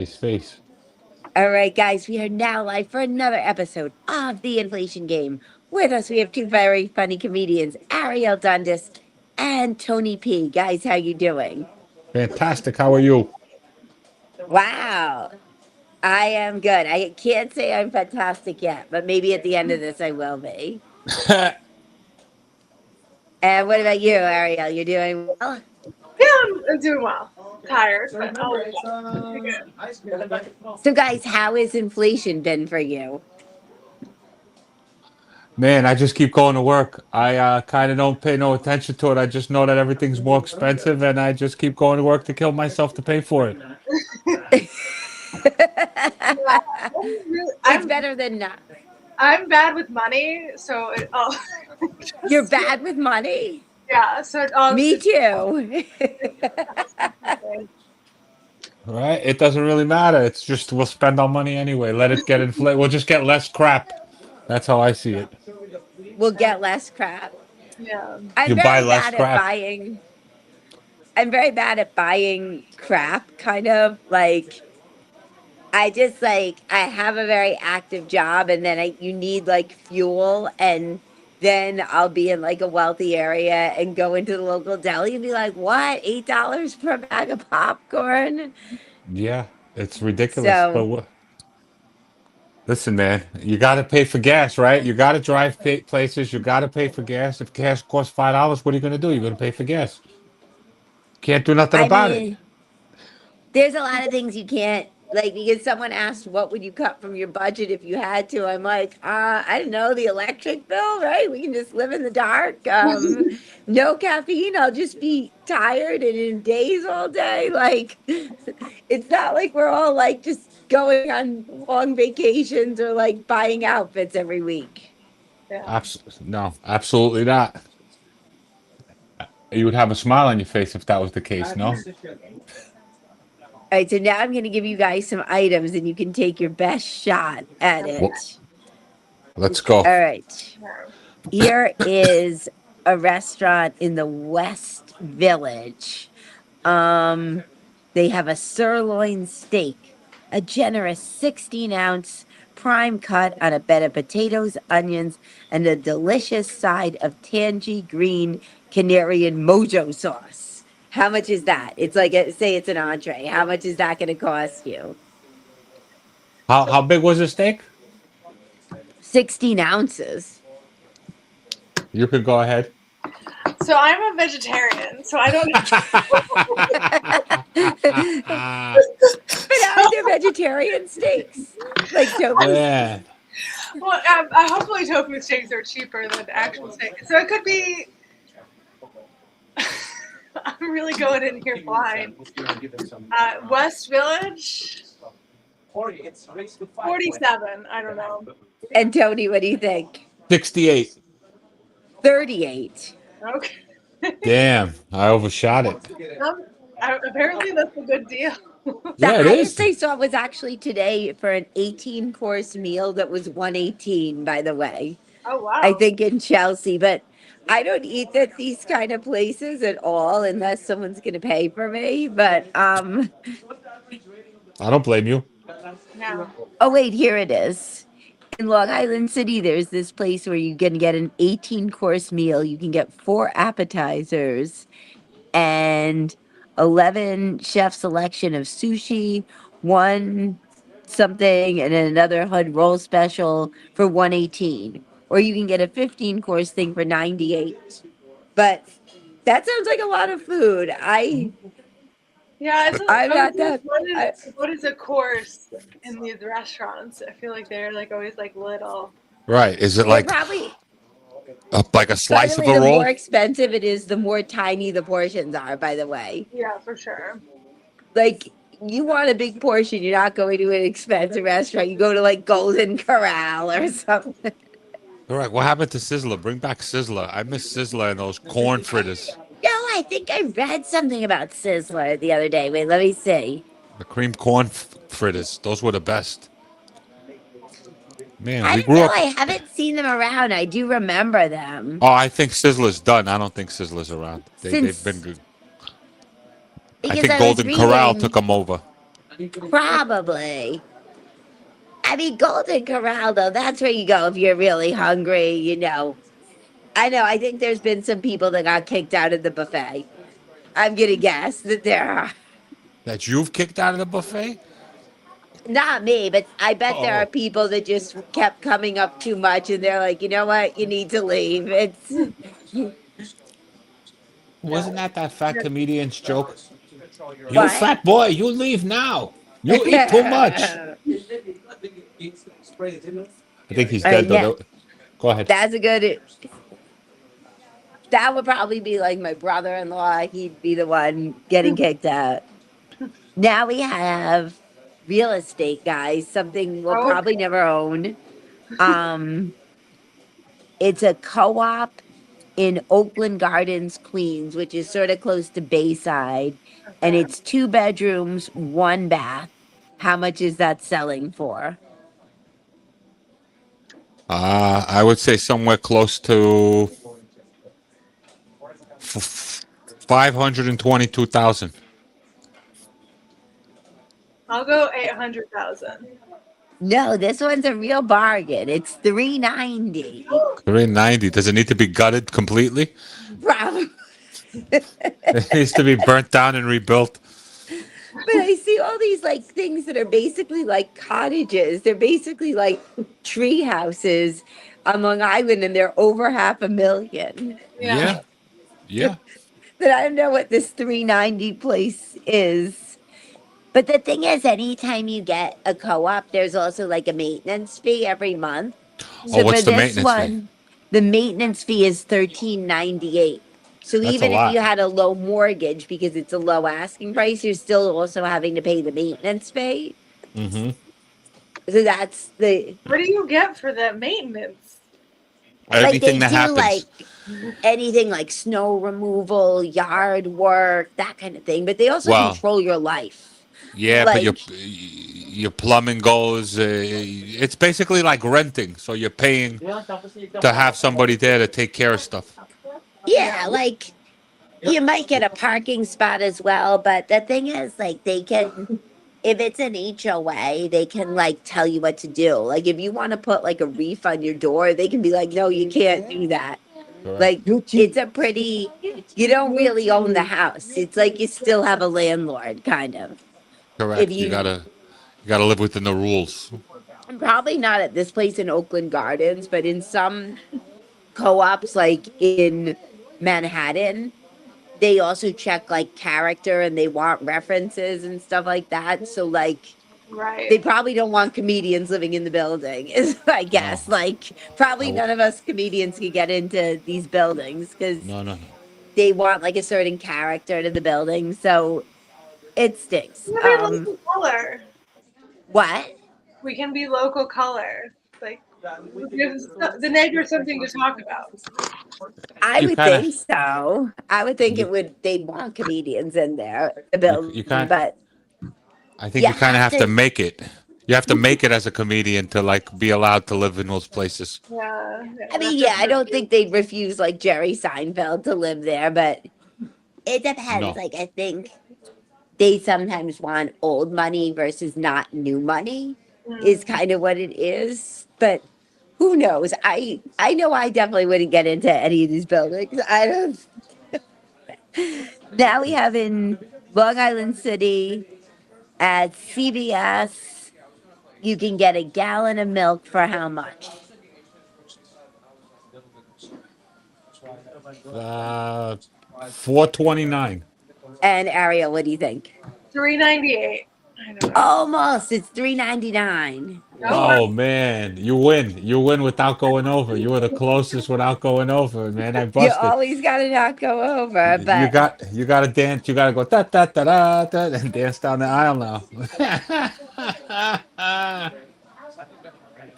His face. All right, guys, we are now live for another episode of the Inflation Game. With us, we have two very funny comedians, Ariel Dundas and Tony P. Guys, how you doing? Fantastic. How are you? Wow, I am good. I can't say I'm fantastic yet, but maybe at the end of this, I will be. And what about you, Ariel? You're doing well? Yeah, I'm doing well. Tired, but So, guys, how has inflation been for you? Man, I just keep going to work. I kind of don't pay no attention to it. I just know that everything's more expensive, and I just keep going to work to kill myself to pay for it. It's I'm better than not. I'm bad with money, so You're bad with money? yeah. So it all Me too. Right? It doesn't really matter. It's just we'll spend our money anyway. Let it get inflated. We'll just get less crap. That's how I see it. We'll get less crap. yeah. I'm You buy very less bad at crap. buying. I'm very bad at buying crap, kind of like I just like I have a very active job, and then you need like fuel, and then I'll be in like a wealthy area and go into the local deli and be like, "What? $8 for a bag of popcorn?" Yeah, it's ridiculous. But So listen, man, you got to pay for gas, right? You got to drive places. You got to pay for gas. If gas costs $5, what are you going to do? You're going to pay for gas. Can't do nothing I about it. mean, there's a lot of things you can't like because someone asked what would you cut from your budget if you had to. I'm like, I don't know, the electric bill, right? We can just live in the dark. No caffeine. I'll just be tired and in daze all day. Like it's not like we're all like just going on long vacations or like buying outfits every week. No, absolutely not. You would have a smile on your face if that was the case, no? All right, so now I'm going to give you guys some items and you can take your best shot at it. Well, let's go. All right. Here is a restaurant in the West Village. They have a sirloin steak, a generous 16-ounce prime cut on a bed of potatoes, onions, and a delicious side of tangy green Canarian mojo sauce. How much is that? It's like say it's an entree. How much is that going to cost you? How big was the steak? 16 ounces. You could go ahead. So I'm a vegetarian, so I don't. But how are there vegetarian steaks? Like tofu? Yeah. Well, hopefully tofu steaks are cheaper than actual steak, so it could be. I'm really going in here blind. West Village, 47. I don't know. And Tony, what do you think? 68. 38. Okay. Damn, I overshot it. Apparently, that's a good deal. The Yeah, it highest is. I saw was actually today for an 18-course meal that was 118, by the way. Oh wow! I think in Chelsea, but I don't eat at these kind of places at all unless someone's going to pay for me. But I don't blame you. No. oh wait, here it is. In Long Island City, there's this place where you can get an 18-course meal. You can get 4 appetizers and 11 chef selection of sushi, one something, and then another HUD roll special for 118. Or you can get a 15-course thing for 98. But that sounds like a lot of food. Yeah, I'm not that. What is a course in these restaurants? I feel like they're like always like little. Right. Is it They're like probably, like a by slice the of way, a the roll? more expensive it is, the more tiny the portions are, by the way. Yeah, for sure. Like, you want a big portion, you're not going to an expensive restaurant. You go to like Golden Corral or something. All right. What happened to Sizzler? Bring back Sizzler. I miss Sizzler and those corn fritters. No, I think I read something about Sizzler the other day. Wait, let me see. The cream corn fritters. Those were the best. Man, I we don't grew know. up. I haven't seen them around. I do remember them. Oh, I think Sizzler's done. I don't think Sizzler's around. They've Since- been good. I Because think I was Golden Corral reading- took them over. Probably. I mean, Golden Corral, though, that's where you go if you're really hungry, you know. I know, I think there's been some people that got kicked out of the buffet. I'm gonna guess that there are. That you've kicked out of the buffet? Not me, but I bet there are Oh, people that just kept coming up too much and they're like, you know what, you need to leave. It's wasn't that fat comedian's joke? You what? fat boy, you leave now. You eat too much. I think he's dead though. Yeah, Go ahead. that's a good. That would probably be like my brother-in-law. He'd be the one getting kicked out. Now we have real estate, guys. Something we'll probably never own. Um, it's a co-op in Oakland Gardens, Queens, which is sort of close to Bayside, and it's 2 bedrooms, 1 bath. How much is that selling for? I would say somewhere close to 522,000. I'll go 800,000. No, this one's a real bargain. It's 390. 390. Does it need to be gutted completely? Probably. It needs to be burnt down and rebuilt. But I see all these like things that are basically like cottages. They're basically like tree houses on Long Island, and they're over $500,000. Yeah. Yeah. But I don't know what this 390 place is. But the thing is, anytime you get a co-op, there's also like a maintenance fee every month. So Oh, what's for the this maintenance fee? one, the maintenance fee is $13.98. So That's a even if lot. you had a low mortgage because it's a low asking price, you're still also having to pay the maintenance fee. Mm-hmm. So that's the What do you get for that maintenance? Everything like that they do happens. like anything like snow removal, yard work, that kind of thing. But they also Wow. control your life. Yeah, like- but your plumbing goes. It's basically like renting. So you're paying to have somebody there to take care of stuff. Yeah, like you might get a parking spot as well, but the thing is, like, they can, if it's an HOA, they can like tell you what to do. Like, if you want to put like a reef on your door, they can be like, no, you can't do that. Correct. Like, it's a pretty, you don't really own the house. It's like you still have a landlord, kind of. Correct. if You you- gotta live within the rules. Probably not at this place in Oakland Gardens, but in some co-ops like in Manhattan, they also check like character and they want references and stuff like that. So like Right. they probably don't want comedians living in the building, is I guess. No. Like probably No. none of us comedians can get into these buildings because No. they want like a certain character to the building. So it stinks. We can be local color. What? We can be local color. Like gives the neighbor something to talk about. I You would kinda- think so. I would think it would. They'd want comedians in there, the building, you can't- but I think You you kind of have have to to- make it. You have to make it as a comedian to like be allowed to live in those places. Yeah. I mean, yeah, I don't think they'd refuse like Jerry Seinfeld to live there, but it depends. No. Like, I think they sometimes want old money versus not new money, is kind of what it is. But who knows? I know I definitely wouldn't get into any of these buildings. I don't. Now we have in Long Island City at CVS, you can get a gallon of milk for how much? 429. And Ariel, what do you think? $3.98. I don't know. Almost. It's $3.99. Oh man, you win. You win without going over. You were the closest without going over, man. I You busted. always gotta not go over, but you got to dance. You got to go da da da da da and dance down the aisle now.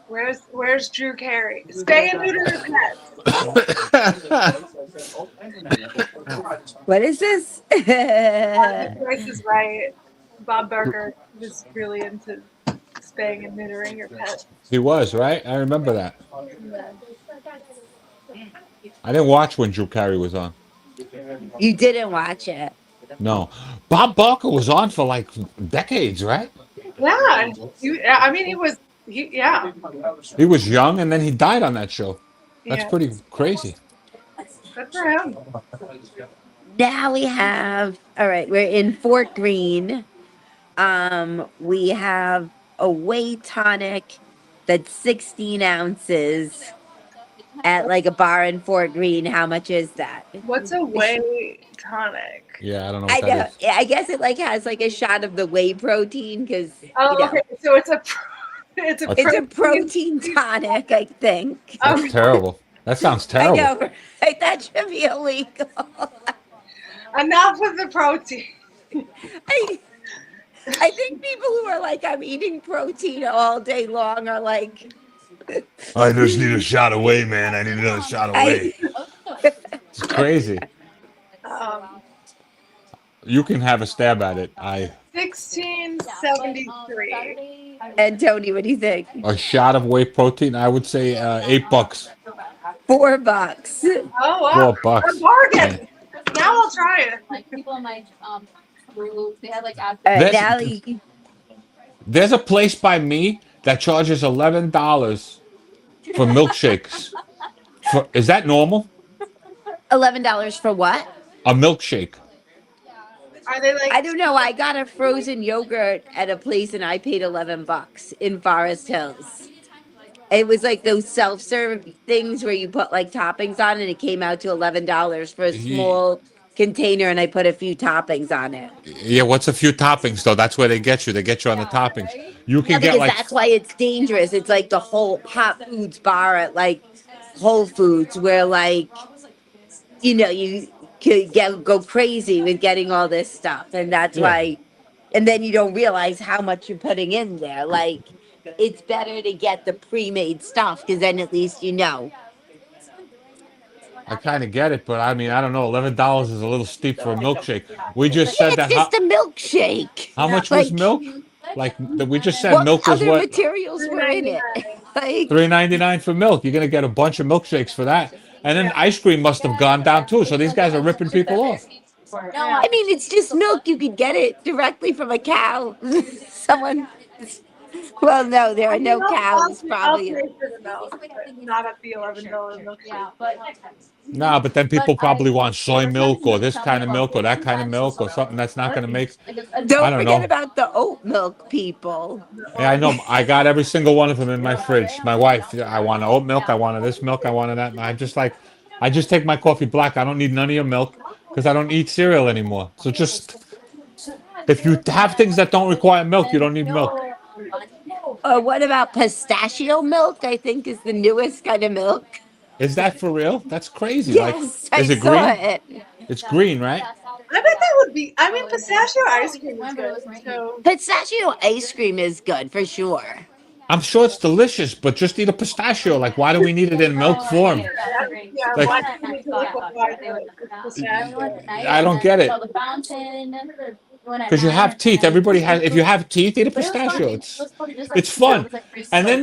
Where's Drew Carey? Stay and neuter your pets. what is this? Price is Right. Bob Barker was really into spaying and neutering your pet. He was right. I remember that. I didn't watch when Drew Carey was on. You didn't watch it. No. Bob Barker was on for like decades, right? Yeah, I mean, yeah, He was young and then he died on that show. That's yeah. pretty crazy. Good for him. Now we have, all right, we're in Fort Greene. We have a whey tonic that's 16 ounces at like a bar in Fort Greene. How much is that? What's a whey tonic? Yeah, I don't know I what know. that is. I guess it like has like a shot of the whey protein because Oh, okay. So it's a it's a It's it's a protein tonic. I think. That's terrible. That sounds I terrible. know, right? That should be illegal. Enough with the protein. I think people who are like, I'm eating protein all day long are like, I just need a shot of whey, man. I need another shot of whey. It's crazy. Um, You can have a stab at it. 1673. and Tony, what do you think? A shot of whey protein, I would say $8. $4. Oh wow, $4. a bargain. Now I'll try it. Like people in my group, they had like apps. This- Now you, There's a place by me that charges $11 for milkshakes. Is that normal? $11 for what? A milkshake. Are they like? I don't know. I got a frozen yogurt at a place and I paid $11 in Forest Hills. It was like those self-serve things where you put like toppings on and it came out to $11 for a small container and I put a few toppings on it. Yeah, what's a few toppings though? That's where they get you. They get you on the toppings. You Yeah, can get because like that's why it's dangerous. It's like the whole hot foods bar at like Whole Foods where like, you could go crazy with getting all this stuff. And that's Yeah. why, and then you don't realize how much you're putting in there. Like, it's better to get the pre-made stuff because then at least you know. I kind of get it, but I mean, I don't know. $11 is a little steep for a milkshake. We just said It's that. just a milkshake. How much was like- milk? Like we just said, What milk was other what materials were in it? Like, $3.99 for milk. You're gonna get a bunch of milkshakes for that, and then ice cream must have gone down too. So these guys are ripping people off. I mean, it's just milk. You could get it directly from a cow. Someone. Well, no, there are no cows probably. I'll pay for the milk, but not at the $11 milk. Yeah, but Nah, but then people probably want soy milk or this kind of milk or that kind of milk or something that's not gonna make. I Don't don't forget know. about the oat milk people. Yeah, I know. I got every single one of them in my fridge. My wife, I want oat milk. I wanted this milk. I wanted that. And I just take my coffee black. I don't need none of your milk because I don't eat cereal anymore. So just if you have things that don't require milk, you don't need milk. What about pistachio milk? I think is the newest kind of milk. Is that for real? That's crazy. Yes, Like, is I it saw green? it. It's green, right? I bet that would be. I mean, pistachio ice cream is good. So Pistachio ice cream is good for sure. I'm sure it's delicious, but just eat a pistachio. Like, why do we need it in milk form? yeah, Like- why do you need to liquefy it with pistachio? I don't get it. So the fountain. Because you have teeth. Everybody has. If you have teeth, eat a pistachio. It's fun. And then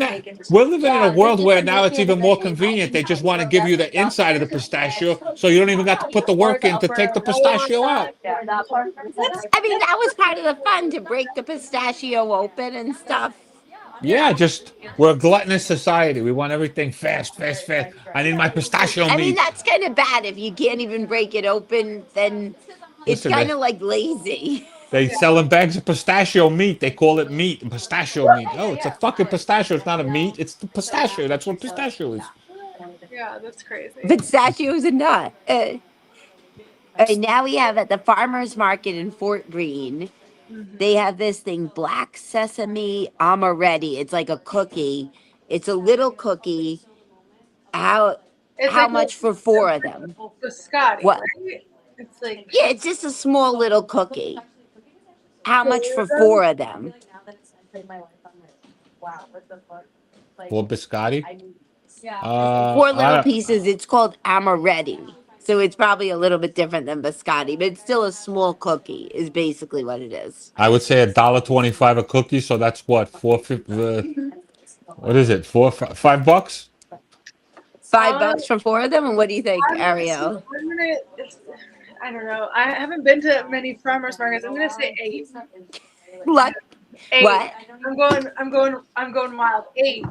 we're living in a world where now it's even more convenient. They just want to give you the inside of the pistachio, so you don't even got to put the work in to take the pistachio out. I mean, that was part of the fun to break the pistachio open and stuff. Yeah, just we're a gluttonous society. We want everything fast, fast, fast. I need my pistachio I mean, meat. that's kind of bad. If you can't even break it open, then it's Listen, kind of like lazy. They selling bags of pistachio meat. They call it meat, pistachio meat. Oh, it's a fucking pistachio. It's not a meat. It's the pistachio. That's what pistachio is. Yeah, that's crazy. Pistachio is a nut. Now we have at the farmers market in Fort Greene. They have this thing, black sesame amaretti. It's like a cookie. It's a little cookie. How It's how like much for 4 of them? biscotti, What? right? It's like Yeah, it's just a small little cookie. How much for 4 of them? For biscotti. Yeah. 4 I little don't- pieces. It's called amaretti. So it's probably a little bit different than biscotti, but it's still a small cookie. Is basically what it is. I would say $1.25 a cookie. So that's what $4.50. What is it? $5? $5 for 4 of them, and what do you think, Ariel? I don't know. I haven't been to many farmers markets. I'm gonna say 8. What? 8. What? I'm going wild. 8.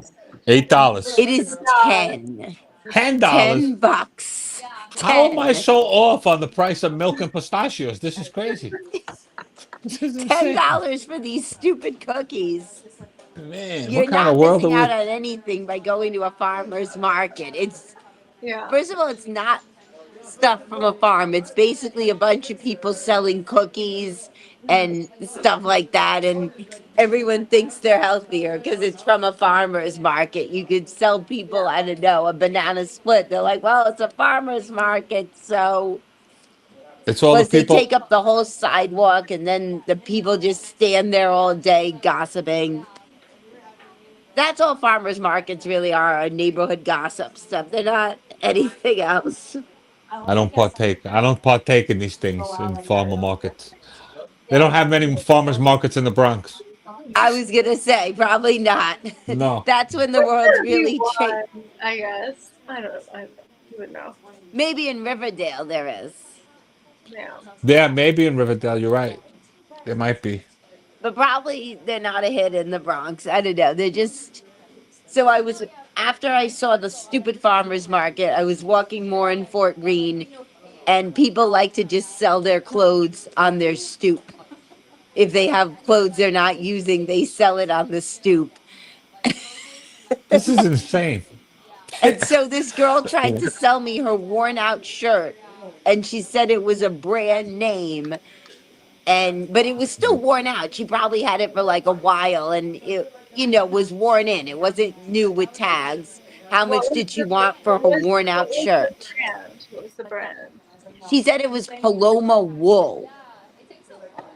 $8. It is 10. $10. $10. How am I 10. so off on the price of milk and pistachios? This is crazy. This is insane. $10 for these stupid cookies. Man, You're what kind not of world missing are out we? on anything by going to a farmer's market. It's Yeah. first of all, it's not stuff from a farm. It's basically a bunch of people selling cookies and stuff like that, and everyone thinks they're healthier because it's from a farmer's market. You could sell people, I don't know, a banana split. They're like, well, it's a farmer's market, so It's all the plus they take people. up the whole sidewalk, and then the people just stand there all day gossiping. That's all farmers markets really are neighborhood gossip stuff. They're not anything else. I don't partake. I don't partake in these things in farmer markets. They don't have many farmers markets in the Bronx. I was gonna say, probably not. No. That's when the But world's there'd be really changed. one, I guess. I don't know. I would know. Maybe in Riverdale there is. Yeah. Yeah, maybe in Riverdale. You're right. It might be. But probably they're not a hit in the Bronx. I don't know. They're just so I was after I saw the stupid farmers market, I was walking more in Fort Greene, and people like to just sell their clothes on their stoop. If they have clothes they're not using, they sell it on the stoop. This is insane. And so this girl tried to sell me her worn out shirt, and she said it was a brand name, and but it was still worn out. She probably had it for like a while, and it was worn in. It wasn't new with tags. How much What was did she the, want for her worn out what was shirt? the brand? What was the brand? She said it was Paloma wool.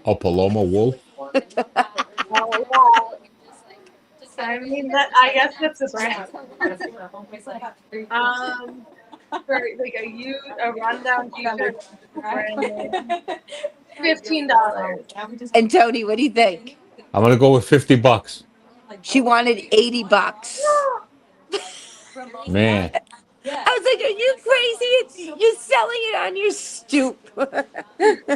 Oh, Paloma wool. Oh, wow. I mean, I guess that's a brand. For like a rundown t-shirt, brand name, $15. And Tony, what do you think? I'm gonna go with $50. She wanted $80. Man, I was like, "Are you crazy? You're selling it on your stoop."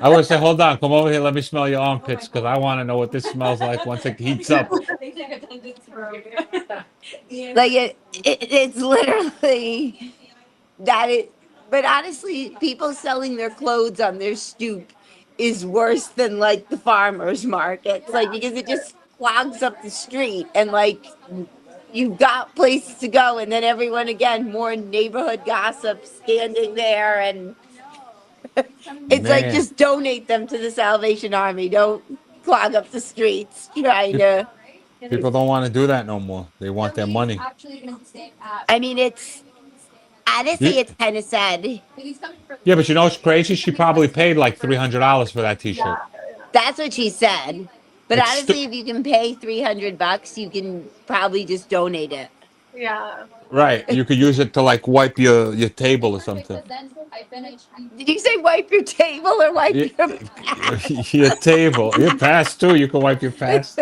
I would say, hold on, come over here. Let me smell your armpits because I want to know what this smells like once it heats up. Like it's literally that it. But honestly, people selling their clothes on their stoop is worse than like the farmers markets, like because it just clogs up the street and like you've got places to go, and then everyone again more neighborhood gossip standing there, and it's like Man, just donate them to the Salvation Army. Don't clog up the streets trying to. people don't want to do that no more. They want their money. I mean, it's honestly, You- it's kind of sad. Yeah, but you know what's crazy? She probably paid like $300 for that T-shirt. That's what she said. But It's honestly, if you can pay $300, you can probably just donate it. Yeah. right. You could use it to like wipe your table or something. Did you say wipe your table or wipe Y- your back? Your table, your past too. You can wipe your past.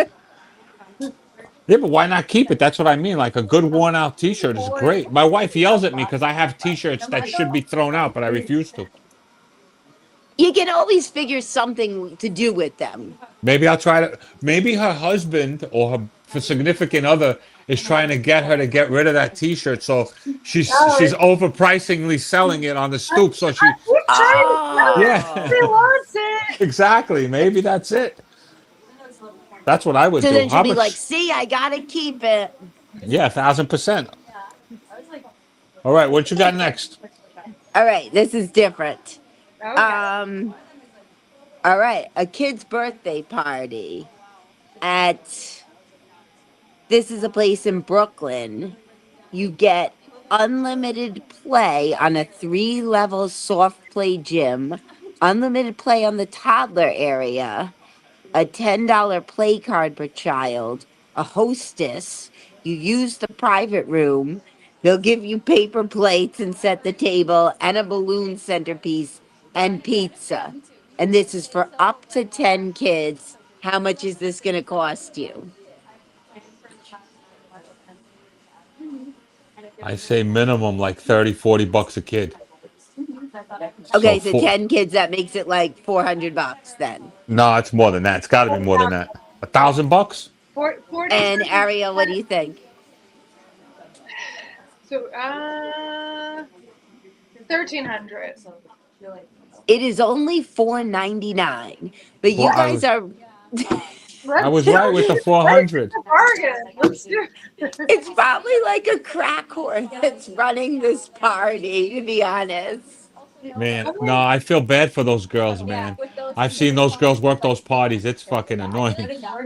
Yeah, but why not keep it? That's what I mean. Like a good worn out T-shirt is great. My wife yells at me because I have T-shirts that should be thrown out, but I refuse to. You can always figure something to do with them. Maybe I'll try to. Maybe her husband or her significant other is trying to get her to get rid of that T-shirt, so she's overpricingly selling it on the stoop. So she, We're trying to sell it. yeah, She wants it. exactly. Maybe that's it. That's what I would So do. then she'll How be much? like, see, I gotta keep it. Yeah, 1,000%. All right, what you got next? All right, this is different. Okay. All right, a kid's birthday party at this is a place in Brooklyn. You get unlimited play on a 3-level soft play gym, unlimited play on the toddler area, a $10 play card per child, a hostess. You use the private room. They'll give you paper plates and set the table, and a balloon centerpiece and pizza. And this is for up to 10 kids. How much is this going to cost you? I say minimum like $30, $40 a kid. Okay, So so 10 kids, that makes it like $400 then. No, it's more than that. It's got to be more than that. $1,000? 40. And Ariel, what do you think? So, 1,300. It is only $499, but you Well, guys are. I Let's was do right with the it. 400. Let's bargain. Let's do it. It's probably like a crack whore that's running this party, to be honest. Man, no, I feel bad for those girls, man. I've seen those girls work those parties. It's fucking annoying.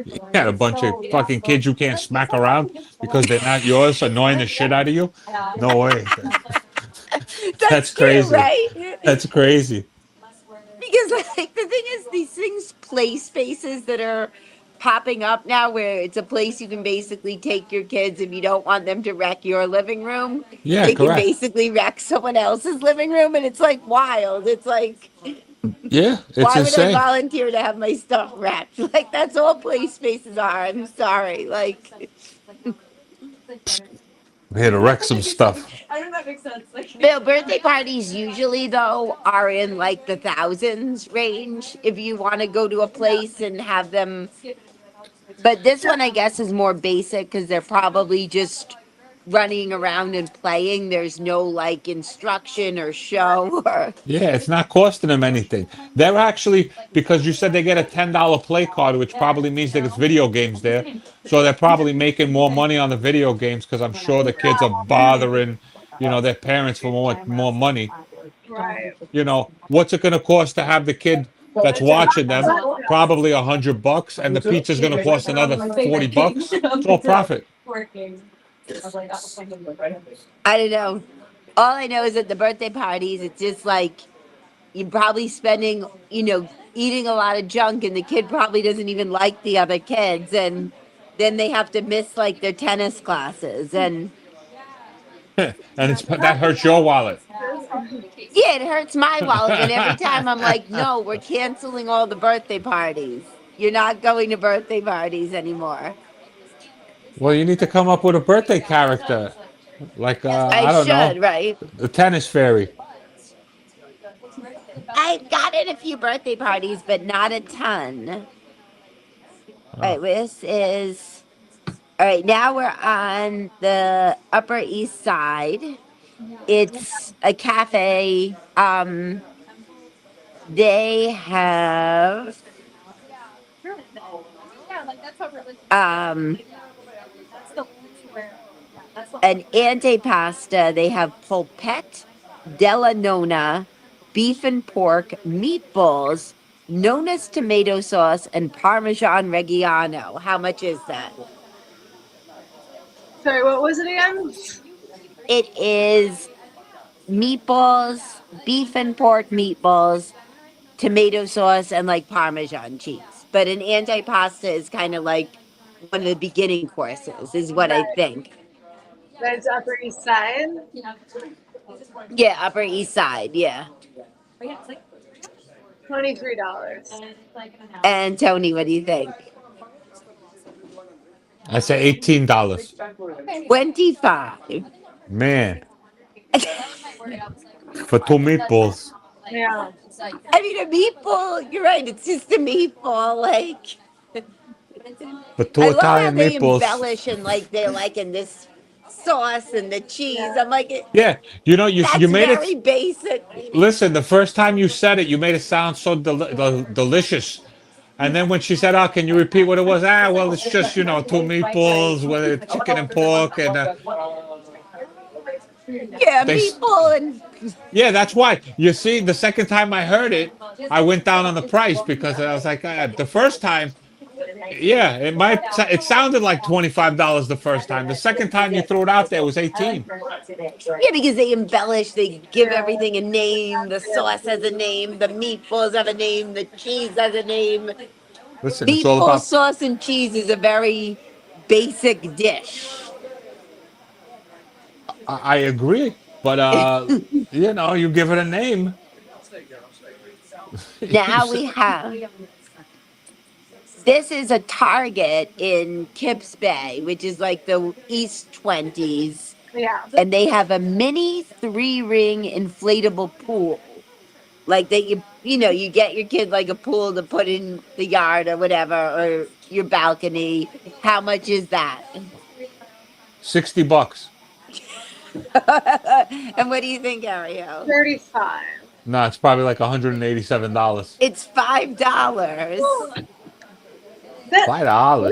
You got a bunch of fucking kids you can't smack around because they're not yours, annoying the shit out of you. No way. That's True, crazy. right? That's crazy. Because like the thing is, these things play spaces that are popping up now, where it's a place you can basically take your kids if you don't want them to wreck your living room. Yeah, They can correct. basically wreck someone else's living room, and it's like wild. It's like, Yeah, it's why would I insane. volunteer to have my stuff wrecked? Like that's all play spaces are. I'm sorry. Like I'm here to wreck some stuff. I think that makes sense. the birthday parties usually though are in like the thousands range if you want to go to a place and have them. But this one, I guess, is more basic because they're probably just running around and playing. There's no like instruction or show or. Yeah, it's not costing them anything. They're actually, because you said they get a $10 play card, which probably means that it's video games there. So they're probably making more money on the video games because I'm sure the kids are bothering, their parents for more money. Right. What's it going to cost to have the kid that's watching them? Probably $100, and the pizza's going to cost another $40. It's all profit. I don't know. All I know is that the birthday parties, it's just like you're probably spending, eating a lot of junk, and the kid probably doesn't even like the other kids, and then they have to miss like their tennis classes, and And that hurts your wallet. yeah, it hurts my wallet. And every time I'm like, no, we're canceling all the birthday parties. You're not going to birthday parties anymore. Well, you need to come up with a birthday character. Like, I don't know, should, right? the tennis fairy. I've gotten a few birthday parties, but not a ton. Right, this is all right. Now we're on the Upper East Side. It's a cafe. They have um an antipasta. They have polpette della nonna, beef and pork, meatballs, Nona's tomato sauce, and Parmesan Reggiano. How much is that? Sorry, what was it again? It is meatballs, beef and pork meatballs, tomato sauce, and like Parmesan cheese. But an antipasta is kind of like one of the beginning courses, is what I think. That's Upper East Side. Yeah, Upper East Side, yeah. $23. And Tony, what do you think? I say $18. 25. Man, for two meatballs. Yeah. I mean, a meatball, you're right, it's just a meatball. Like, For two I love how Italian they meatballs. embellish and like they're like in this sauce and the cheese. I'm like, Yeah, you that's made very it. basic. Listen, the first time you said it, you made it sound so delicious. And then when she said, "Oh, can you repeat what it was?" Well, it's just two meatballs with chicken and pork, and Yeah, they. meatball and Yeah, that's why. You see, the second time I heard it, I went down on the price because I was like, the first time, yeah, it sounded like $25 the first time. The second time you threw it out there was 18. yeah, because they embellish, they give everything a name. The sauce has a name, the meatballs have a name, the cheese has a name. Listen, it's all Meatball about. sauce and cheese is a very basic dish. I agree, but you give it a name. Now we have. This is a Target in Kips Bay, which is like the East 20s. Yeah. And they have a mini 3-ring inflatable pool. like that you get your kid like a pool to put in the yard or whatever, or your balcony. How much is that? $60. And what do you think, Ariel? 35. No, it's probably like $187. It's $5. That $5.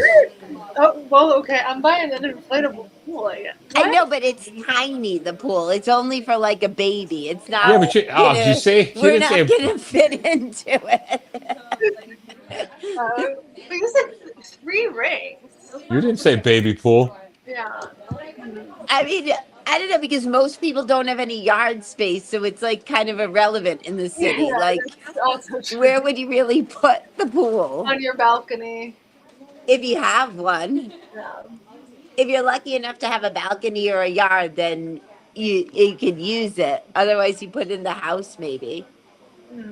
Oh well, okay. I'm buying an inflatable pool. I guess. I What? know, but it's tiny. The pool. It's only for like a baby. It's not. Yeah, but you gonna- say she we're didn't not say gonna fit into it. But you said 3 rings. you didn't say baby pool. Yeah. I mean, I don't know, because most people don't have any yard space, so it's like kind of irrelevant in the city. Yeah, Like, that's also true. where would you really put the pool On your balcony. if you have one? Yeah. If you're lucky enough to have a balcony or a yard, then you could use it. Otherwise, you put it in the house maybe. Hmm.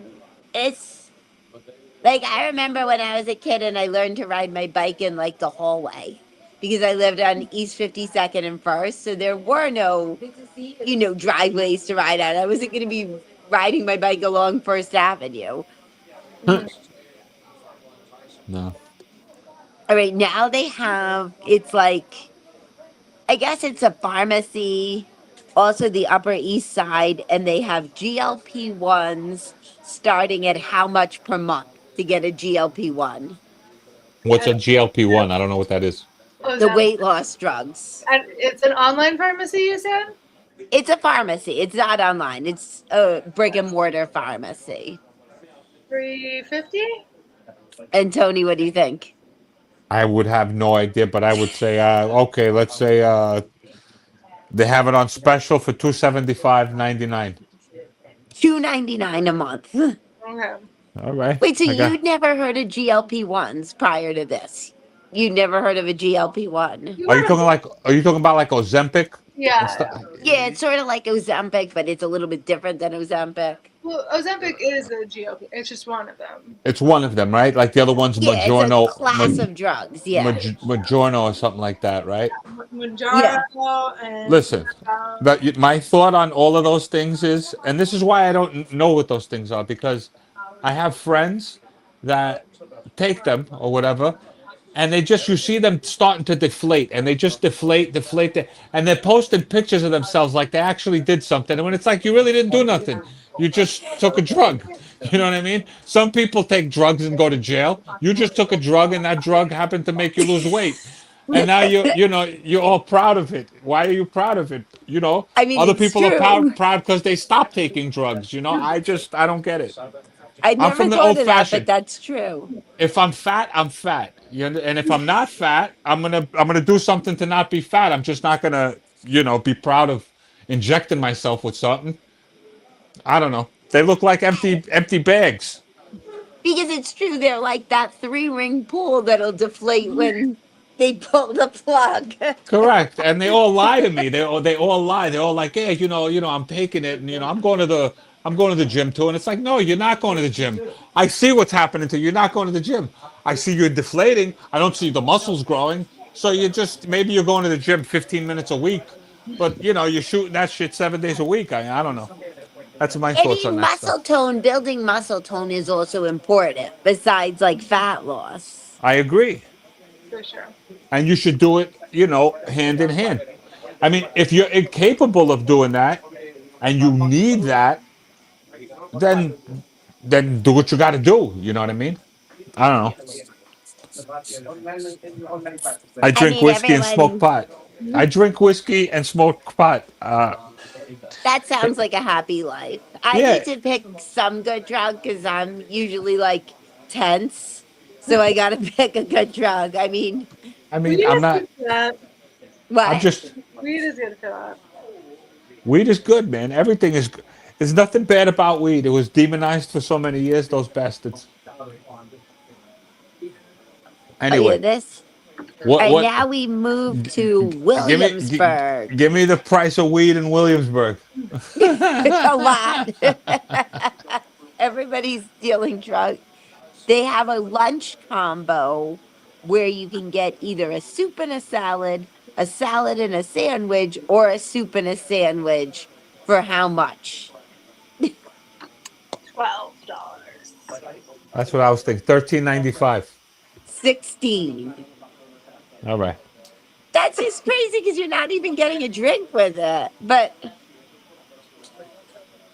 It's like, I remember when I was a kid and I learned to ride my bike in like the hallway, because I lived on East 52nd and First, so there were no, driveways to ride on. I wasn't going to be riding my bike along First Avenue. No. All right, now they have, it's like, I guess it's a pharmacy, also the Upper East Side, and they have GLP-1s starting at how much per month to get a GLP-1? What's a GLP-1? I don't know what that is. Oh, is The that- weight loss drugs. And it's an online pharmacy, you said? It's a pharmacy. It's not online. It's a brick and mortar pharmacy. $350? And Tony, what do you think? I would have no idea, but I would say, okay, let's say they have it on special for $275.99. $2.99 a month. Okay. All right. Wait, so I got- you'd never heard of GLP-1s prior to this? You'd never heard of a GLP-1? Are you talking about like Ozempic? and Yeah. stuff? Yeah, it's sort of like Ozempic, but it's a little bit different than Ozempic. Well, Ozempic is a GLP. It's just one of them. It's one of them, right? Like the other one's Yeah, it's Majorno, a class of drugs. Yeah. Majorno or something like that, right? Manjaro and Listen, my thought on all of those things is, and this is why I don't know what those things are, because I have friends that take them or whatever, and you see them starting to deflate, and they just deflate, and they're posting pictures of themselves like they actually did something. And when it's like, you really didn't do nothing, you just took a drug. You know what I mean? Some people take drugs and go to jail. You just took a drug, and that drug happened to make you lose weight. And now you're all proud of it. Why are you proud of it? I mean, other it's people true. are proud because they stopped taking drugs. I don't get it. I never from the thought of that, old-fashioned. but that's true. If I'm fat, I'm fat. And if I'm not fat, I'm gonna do something to not be fat. I'm just not gonna, be proud of injecting myself with something. I don't know. They look like empty bags. Because it's true, they're like that 3-ring pool that'll deflate when they pull the plug. Correct. And they all lie to me. They all lie. They're all like, hey, I'm taking it, and I'm going to the gym too. And it's like, no, you're not going to the gym. I see what's happening to you. You're not going to the gym. I see you're deflating. I don't see the muscles growing. So maybe you're going to the gym 15 minutes a week, but you're shooting that shit 7 days a week. I don't know. That's my thoughts on that Muscle stuff. tone, building muscle tone is also important, besides like fat loss. I agree. for sure. And you should do it, hand in hand. I mean, if you're incapable of doing that and you need that, then do what you got to do. You know what I mean? I don't know. I drink mean, whiskey and smoke everybody- pot. I drink whiskey and smoke pot. That sounds like a happy life. I Yeah. need to pick some good drug because I'm usually like tense. So I got to pick a good drug. I mean, Weed I'm is not. good for that. what? I'm just. Weed is good for that. Weed is good, man. Everything is. There's nothing bad about weed. It was demonized for so many years. Those bastards. Oh, Anyway, yeah, this. what? All right, What? now we move to Give me, Williamsburg. give me the price of weed in Williamsburg. It's a lot. Everybody's stealing drugs. They have a lunch combo where you can get either a soup and a salad and a sandwich, or a soup and a sandwich for how much? $12. That's what I was thinking. $13.95. 16. All right. That's just crazy because you're not even getting a drink with it. But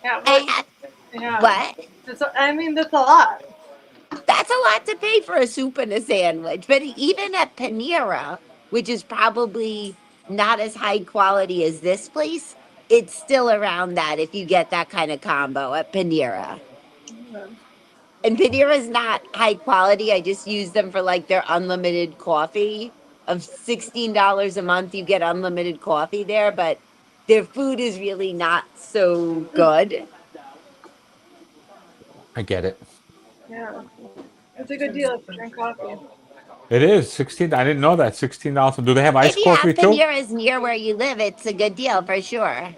Yeah, I have, yeah. what? I mean, that's a lot. That's a lot to pay for a soup and a sandwich. But even at Panera, which is probably not as high quality as this place, it's still around that if you get that kind of combo at Panera. And Panera is not high quality. I just use them for like their unlimited coffee of $16 a month. You get unlimited coffee there, but their food is really not so good. I get it. Yeah. It's a good deal if you drink coffee. It is 16. I didn't know that. $16. Do they have If iced you coffee have too? Paneras near where you live, it's a good deal for sure.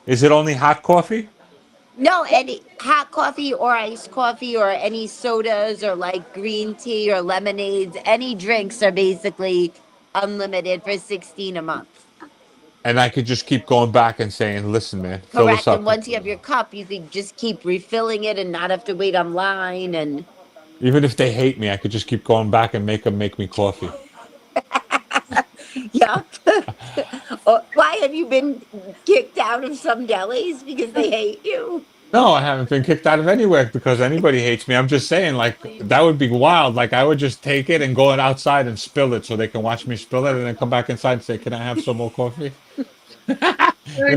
Is it only hot coffee? No, any hot coffee or iced coffee or any sodas or like green tea or lemonades, any drinks are basically unlimited for 16 a month. And I could just keep going back and saying, listen, man, fill this Correct. up. And once you have your cup, you can just keep refilling it and not have to wait online. And Even if they hate me, I could just keep going back and make them make me coffee. yeah. Why have you been kicked out of some delis because they hate you? No, I haven't been kicked out of anywhere because anybody hates me. I'm just saying, like, that would be wild. Like, I would just take it and go outside and spill it so they can watch me spill it and then come back inside and say, can I have some more coffee? In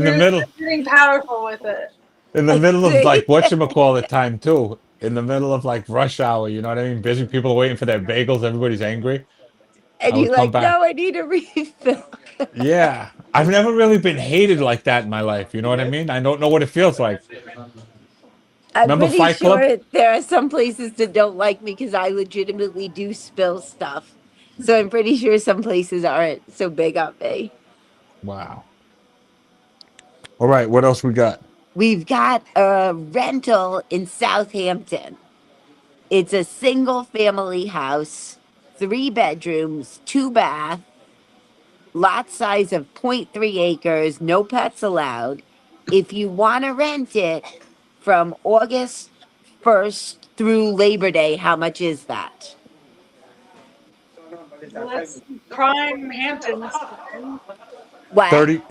the middle. Getting powerful with it. In the I middle of see. like whatchamacallit time too. In the middle of like rush hour, you know what I mean? Busy people are waiting for their bagels, everybody's angry. And I you're would come like, back. no, I need a refill. Yeah. I've never really been hated like that in my life. You know what I mean? I don't know what it feels like. I'm Remember pretty Fight Club? sure there are some places that don't like me because I legitimately do spill stuff. So I'm pretty sure some places aren't so big on me. Wow. All right, what else we got? We've got a rental in Southampton. It's a single family house, 3 bedrooms, 2 bath, lot size of 0.3 acres, no pets allowed. If you want to rent it from August 1st through Labor Day, how much is that? Well, that's prime Hamptons. What? 30.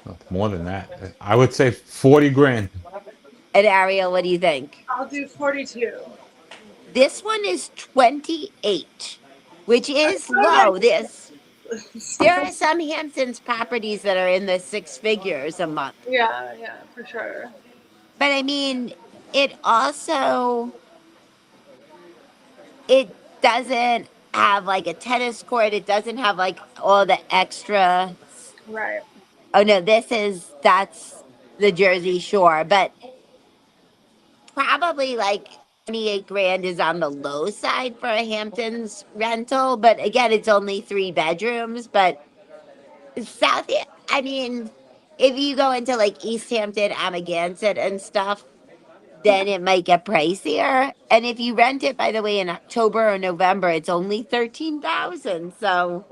Oh, more than that. I would say 40 grand. And Ariel, what do you think? I'll do 42. This one is 28, which is low. There are some Hamptons properties that are in the 6 figures a month. Yeah, for sure. But I mean, it also it doesn't have like a tennis court. It doesn't have like all the extra. Right. Oh no, that's the Jersey Shore, but probably like 28 grand is on the low side for a Hamptons rental. But again, it's only 3 bedrooms. But South, I mean, if you go into like East Hampton, Amagansett, and stuff, then it might get pricier. And if you rent it, by the way, in October or November, it's only 13,000. So,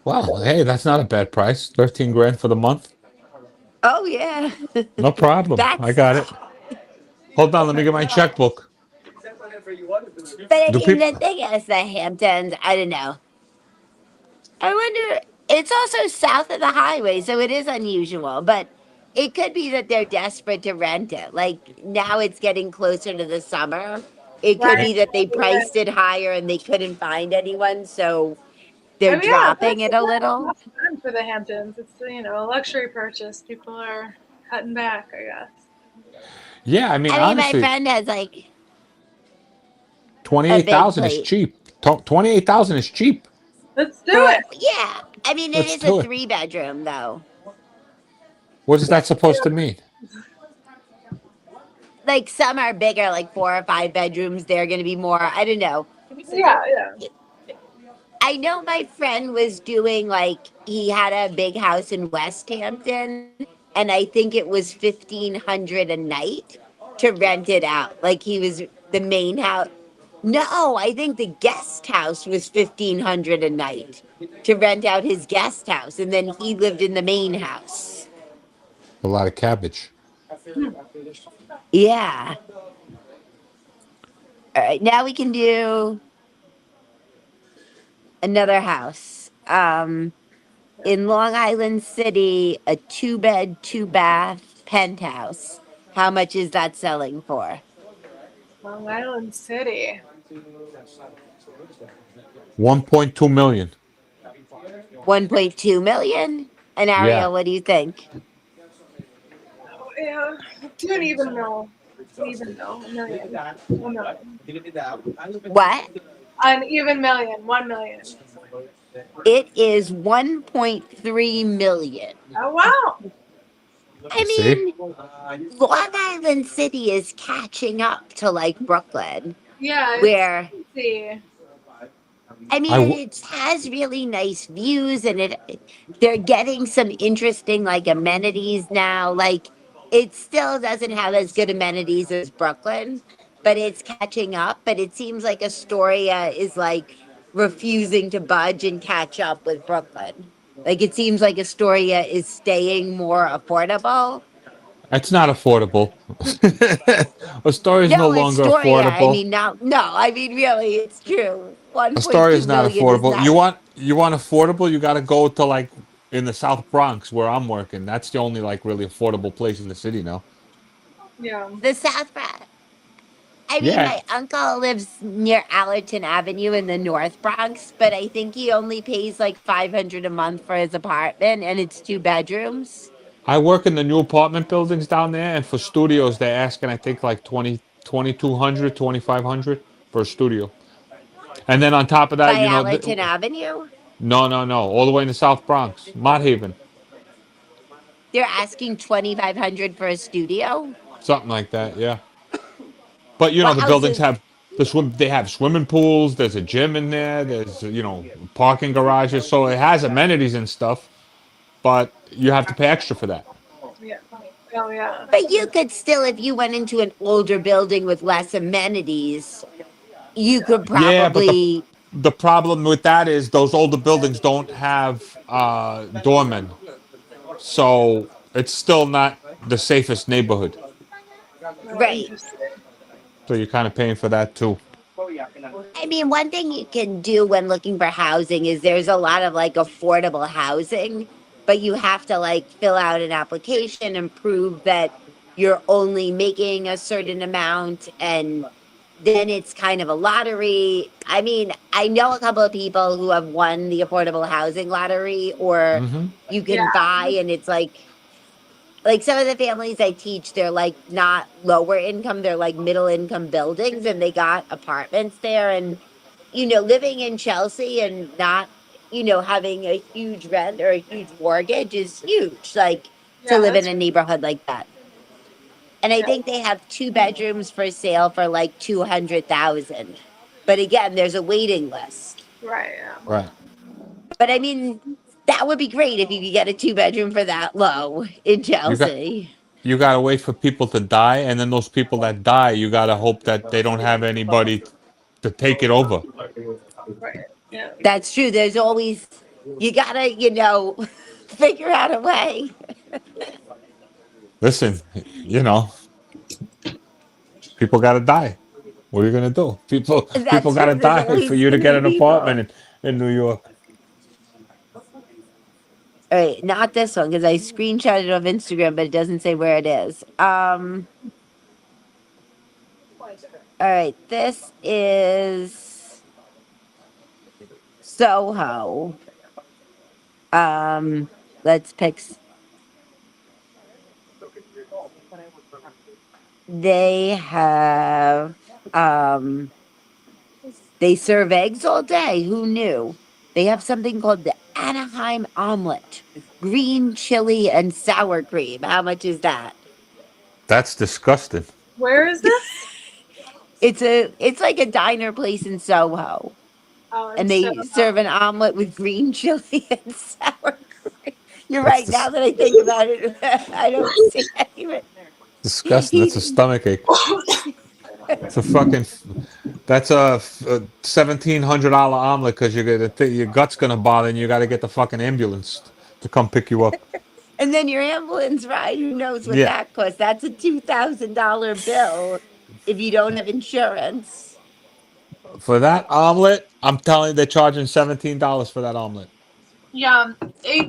Wow, hey, that's not a bad price. 13 grand for the month. oh yeah, No problem. I that's. got it. Hold on, let me get my checkbook. But I Do mean, the people thing is, the Hamptons. I don't know. I wonder. It's also south of the highway, so it is unusual. But it could be that they're desperate to rent it. Like now, it's getting closer to the summer. It could be that they priced it higher and they couldn't find anyone, so they're dropping it a little. It's fun for the Hamptons. It's a luxury purchase. People are cutting back, I guess. Yeah, I mean, I mean, my honestly, friend has like a big 28,000 is plate. cheap. 28,000 is cheap. Let's do it. Yeah, I mean, it Let's is do a it. 3 bedroom though. What is that supposed to mean? Like some are bigger, like 4 or 5 bedrooms. They're going to be more. I don't know. Yeah. I know my friend was doing like he had a big house in West Hampton, and I think it was 1,500 a night to rent it out. Like he was the main house. No, I think the guest house was 1,500 a night to rent out his guest house, and then he lived in the main house. A lot of cabbage. Yeah. All right, now we can do another house. In Long Island City, a 2-bed, 2-bath penthouse. How much is that selling for? Long Island City. 1.2 million. 1.2 million? And Yeah. Ariel, what do you think? Oh, yeah. Do an even mill. Even mill. A million. 1 million. What? An even million. 1 million. It is 1.3 million. Oh wow. I See? mean, Long Island City is catching up to like Brooklyn, Yeah. where See. I mean, it has really nice views, and they're getting some interesting like amenities now. Like, it still doesn't have as good amenities as Brooklyn, but it's catching up. But it seems like Astoria is like refusing to budge and catch up with Brooklyn. Like, it seems like Astoria is staying more affordable. It's not affordable. Astoria is no No, longer Astoria. I affordable. mean, now, no, I mean, really, it's true. Astoria 1.2 is not million is affordable. not. You want affordable? You got to go to like in the South Bronx where I'm working. That's the only like really affordable place in the city now. Yeah. The South Bronx. I mean, Yeah, my uncle lives near Allerton Avenue in the North Bronx, but I think he only pays like 500 a month for his apartment, and it's 2 bedrooms. I work in the new apartment buildings down there, and for studios they're asking I think like 2,200, 2,500 for a studio. And then on top of that, By you know, Allerton Avenue, no, all the way in the South Bronx, Mott Haven, they're asking 2,500 for a studio. something like that. Yeah. But you know, the Wow, buildings so have they have swimming pools. There's a gym in there. There's parking garages. So it has amenities and stuff. But you have to pay extra for that. Yeah. Oh yeah. but you could still, if you went into an older building with less amenities, you could Yeah, but probably. the problem with that is those older buildings don't have doormen, so it's still not the safest neighborhood. Right. Interesting. So you're kind of paying for that too. I mean, one thing you can do when looking for housing is there's a lot of like affordable housing, but you have to like fill out an application and prove that you're only making a certain amount, and then it's kind of a lottery. I mean, I know a couple of people who have won the affordable housing lottery, or Hmm. you can Yeah. buy, and it's like some of the families I teach, they're like not lower income, they're like middle income buildings, and they got apartments there. And, living in Chelsea and not, having a huge rent or a huge mortgage is huge, like to Yeah, live in that's a neighborhood like that. And I think they have 2 bedrooms for sale for like 200,000. But again, there's a waiting list. right. Yeah. Right. But I mean, that would be great if you could get a 2 bedroom for that low in You got Chelsea. you got to wait for people to die, and then those people that die, you got to hope that they don't have anybody to take it over. Right. Yeah. That's true. There's always, you gotta, figure out a way. Listen, people got to die. What are you gonna do? People That's got to true. There's die for always you to gonna get be an people. apartment in New York. All right, not this one because I screenshot it off Instagram, but it doesn't say where it is. All right, this is Soho. Let's pick. They have they serve eggs all day. Who knew? They have something called the Anaheim omelet, green chili and sour cream. How much is that? That's disgusting. Where is this? It's like a diner place in Soho, Oh, and they serve an omelet with green chili and sour cream. You're That's right. Now that I think about it, I don't see any of it. disgusting. That's a stomach ache. It's a fucking. That's a $1,700 omelet because your gut's gonna bother and you got to get the fucking ambulance to come pick you up. And then your ambulance ride, who knows what Yeah. that costs? That's a $2,000 bill if you don't have insurance. For that omelet, I'm telling you, they're charging $17 for that omelet. Yeah,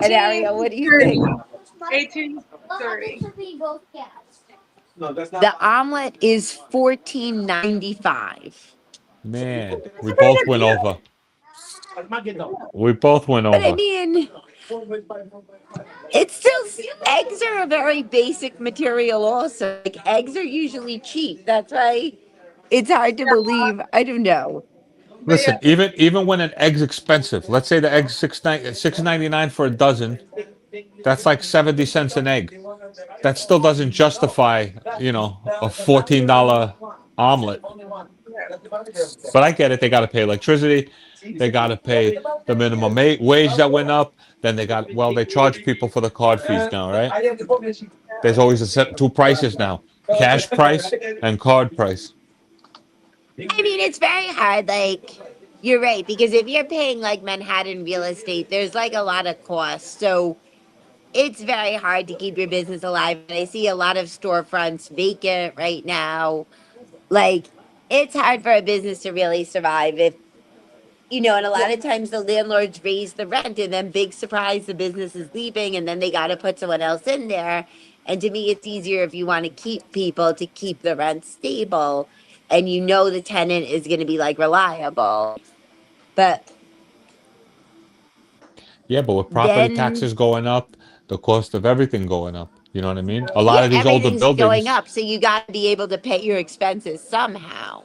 And 18, Ariel, what do you 30. think? 18, 30. The omelet is $14.95. Man, we a pretty both good went deal. over. We both went But I over. mean, it's still eggs are a very basic material. Also, like eggs are usually cheap. That's why it's hard to believe. I don't know. But yeah, Listen, even when an egg's expensive, let's say the egg's $6.99 for a dozen, that's like 70 cents an egg. That still doesn't justify, a $14 omelet. But I get it. They got to pay electricity. They got to pay the minimum wage that went up. Then they charge people for the card fees now, right? There's always two prices now: cash price and card price. I mean, it's very hard. Like, you're right, because if you're paying like Manhattan real estate, there's like a lot of costs. So it's very hard to keep your business alive. And I see a lot of storefronts vacant right now. Like, it's hard for a business to really survive if, and a lot of times the landlords raise the rent and then big surprise, the business is leaving and then they got to put someone else in there. And to me, it's easier if you want to keep people to keep the rent stable and the tenant is going to be like reliable. But Yeah, but with property then, taxes going up, the cost of everything going up. You know what I mean? A lot yeah, of these older everything's going buildings. up. So you got to be able to pay your expenses somehow.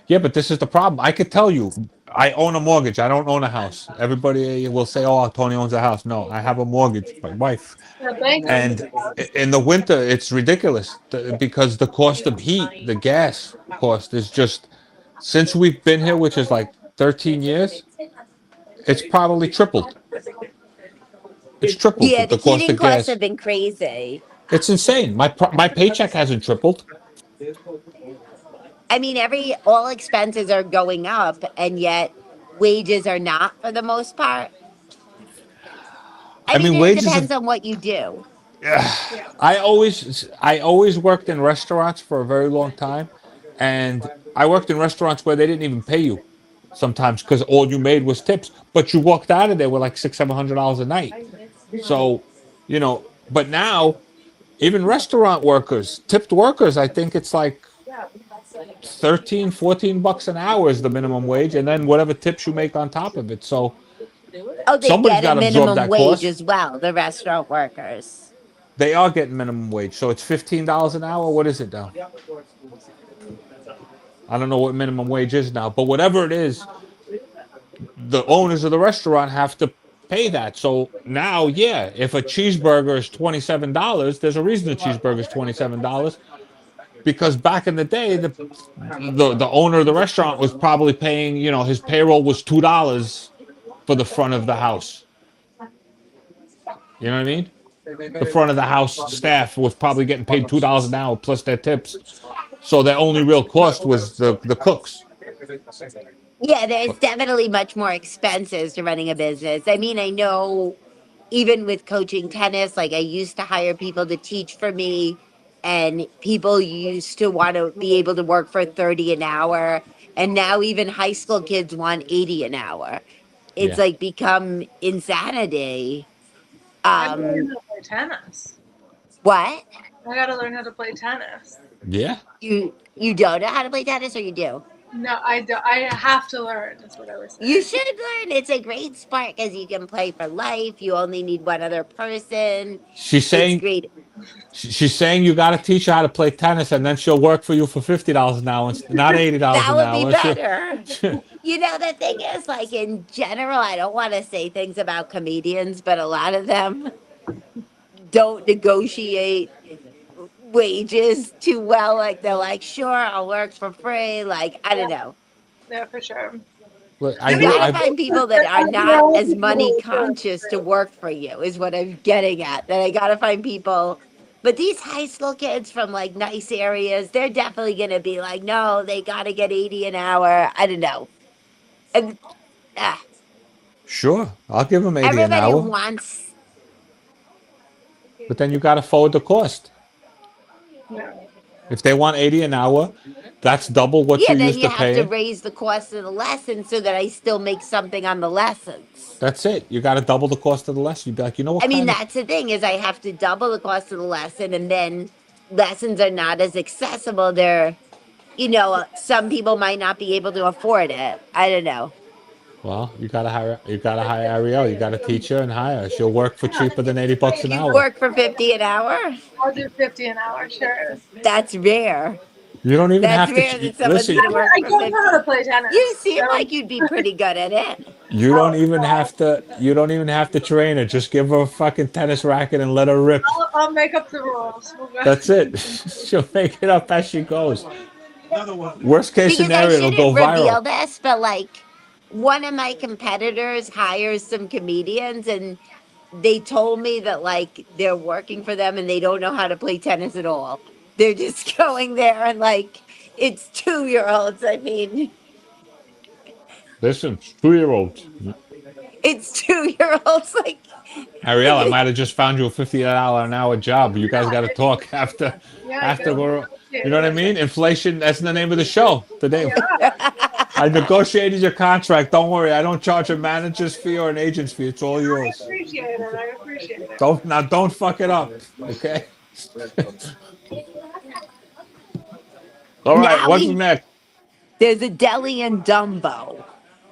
Yeah, but this is the problem. I could tell you, I own a mortgage. I don't own a house. Everybody will say, "Oh, Tony owns a house." No, I have a mortgage. My wife. the bank owns And in the winter, it's ridiculous because the cost of heat, the gas cost is just, since we've been here, which is like 13 years, it's probably tripled. It's tripled Yeah, the the cost heating of costs gas. have been crazy. It's insane. My paycheck hasn't tripled. I mean, all expenses are going up, and yet wages are not for the most part. I I mean, mean, it wages depends have. on what you do. I always worked in restaurants for a very long time, and I worked in restaurants where they didn't even pay you sometimes because all you made was tips, but you walked out of there with like $600-700 a night. So, but now even restaurant workers, tipped workers, I think it's like 13-14 bucks an hour is the minimum wage, and then whatever tips you make on top of it. So Oh, they somebody's get a got to absorb minimum that wage cost. as well, the restaurant workers. They are getting minimum wage, so it's $15 an hour. What is it now? I don't know what minimum wage is now, but whatever it is, the owners of the restaurant have to pay that. So now, yeah, if a cheeseburger is $27, there's a reason the cheeseburger is $27, because back in the day, the owner of the restaurant was probably paying, his payroll was $2 for the front of the house. You know what I mean? The front of the house staff was probably getting paid $2 an hour plus their tips. So their only real cost was the cooks. Yeah, there's definitely much more expenses to running a business. I mean, I know even with coaching tennis, like I used to hire people to teach for me, and people used to want to be able to work for 30 an hour. And now even high school kids want 80 an hour. It's Yeah. like become insanity. I gotta learn Um, how to play tennis. what? I gotta learn how to play tennis. Yeah. You don't know how to play tennis, or you do? No, I don't. I have to learn. That's what I was saying. You should learn. It's a great sport because you can play for life. You only need one other person. She's It's saying great. she's saying you got to teach her how to play tennis, and then she'll work for you for $50 an hour, not $80 That an would be hour. better. The thing is, like in general, I don't want to say things about comedians, but a lot of them don't negotiate wages too well. Like they're like, sure, I'll work for free. Like, I don't know. Yeah, for sure. Look, You gotta find people that are not as money conscious to work for you, is what I'm getting at. That I gotta find people. But these high school kids from like nice areas, they're definitely gonna be like, no, they gotta get 80 an hour. I don't know. And, Sure, I'll give him 80 an everybody hour. wants But then you got to forward the cost. Yeah. If they want 80 an hour, that's double what Yeah, you then used you to have to pay. raise the cost of the lesson so that I still make something on the lessons. That's it. You got to double the cost of the lesson. You'd be like, you know what I mean, kind of that's the thing is I have to double the cost of the lesson, and then lessons are not as accessible. They're, some people might not be able to afford it. I don't know. Well, you gotta hire Ariel. You gotta teach her and hire her. She'll work for cheaper than $80 an You hour. work for 50 an hour? I'll do 50 an hour, sure. That's rare. You don't even That's have rare to that someone's listen. gonna work I for don't 50. know how to play tennis. You seem so- like you'd be pretty good at it. You don't even have to. You don't even have to train her. Just give her a fucking tennis racket and let her rip. I'll make up the rules. We'll go. That's it. She'll make it up as she goes. Worst case Because I scenario, it'll shouldn't go reveal viral. this, but like one of my competitors hires some comedians and they told me that like they're working for them and they don't know how to play tennis at all. They're just going there and like it's 2-year-olds. I mean, Listen, 2-year-olds. it's 2-year-olds. Like, Ariel, I might have just found you a $50 an hour job. You guys got to talk after. Yeah, After go. we're, you know what I mean? Inflation. That's the name of the show. The name. I negotiated your contract. Don't worry. I don't charge a manager's fee or an agent's fee. It's all I yours. appreciate it. I appreciate it. Don't fuck it up. Okay. All right. Now What's we- next? there's a deli in Dumbo,